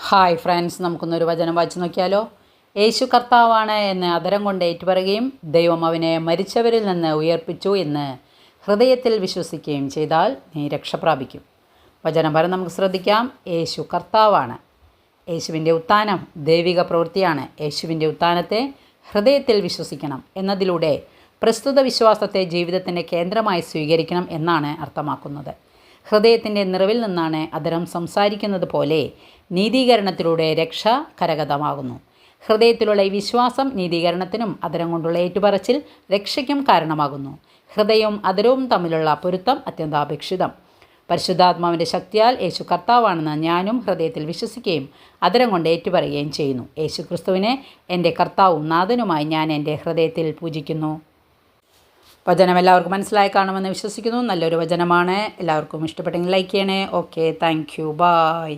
Hi friends, നമുക്കൊന്നൊരു വചനം വായിച്ചു നോക്കിയാലോ. യേശു കർത്താവാണ് എന്ന് അതരം കൊണ്ട് ഏറ്റുപറയുകയും ദൈവം അവനെ മരിച്ചവരിൽ നിന്ന് ഉയർപ്പിച്ചു എന്ന് ഹൃദയത്തിൽ വിശ്വസിക്കുകയും ചെയ്താൽ നീ രക്ഷ പ്രാപിക്കും. വചനം പറഞ്ഞ് നമുക്ക് ശ്രദ്ധിക്കാം. യേശു കർത്താവാണ്. യേശുവിൻ്റെ ഉത്ഥാനം ദൈവിക പ്രവൃത്തിയാണ്. യേശുവിൻ്റെ ഉത്ഥാനത്തെ ഹൃദയത്തിൽ വിശ്വസിക്കണം എന്നതിലൂടെ പ്രസ്തുത വിശ്വാസത്തെ ജീവിതത്തിൻ്റെ കേന്ദ്രമായി സ്വീകരിക്കണം എന്നാണ് അർത്ഥമാക്കുന്നത്. ഹൃദയത്തിൻ്റെ നിറവിൽ നിന്നാണ് അതരം സംസാരിക്കുന്നത് പോലെ നീതീകരണത്തിലൂടെ രക്ഷ കരഗതമാകുന്നു. ഹൃദയത്തിലുള്ള ഈ വിശ്വാസം നീതീകരണത്തിനും അതരം കൊണ്ടുള്ള ഏറ്റുപറച്ചിൽ രക്ഷയ്ക്കും കാരണമാകുന്നു. ഹൃദയവും അതരവും തമ്മിലുള്ള പൊരുത്തം അത്യന്താപേക്ഷിതം. പരിശുദ്ധാത്മാവിൻ്റെ ശക്തിയാൽ യേശു കർത്താവാണെന്ന് ഞാനും ഹൃദയത്തിൽ വിശ്വസിക്കുകയും അതരം കൊണ്ട് ഏറ്റുപറയുകയും ചെയ്യുന്നു. യേശു ക്രിസ്തുവിനെ എൻ്റെ കർത്താവും നാഥനുമായി ഞാൻ എൻ്റെ ഹൃദയത്തിൽ പൂജിക്കുന്നു. വചനം എല്ലാവർക്കും മനസ്സിലായി കാണുമെന്ന് വിശ്വസിക്കുന്നു. നല്ലൊരു വചനമാണ്. എല്ലാവർക്കും ഇഷ്ടപ്പെട്ടെങ്കിൽ ലൈക്ക് ചെയ്യണേ. Okay, thank you, bye.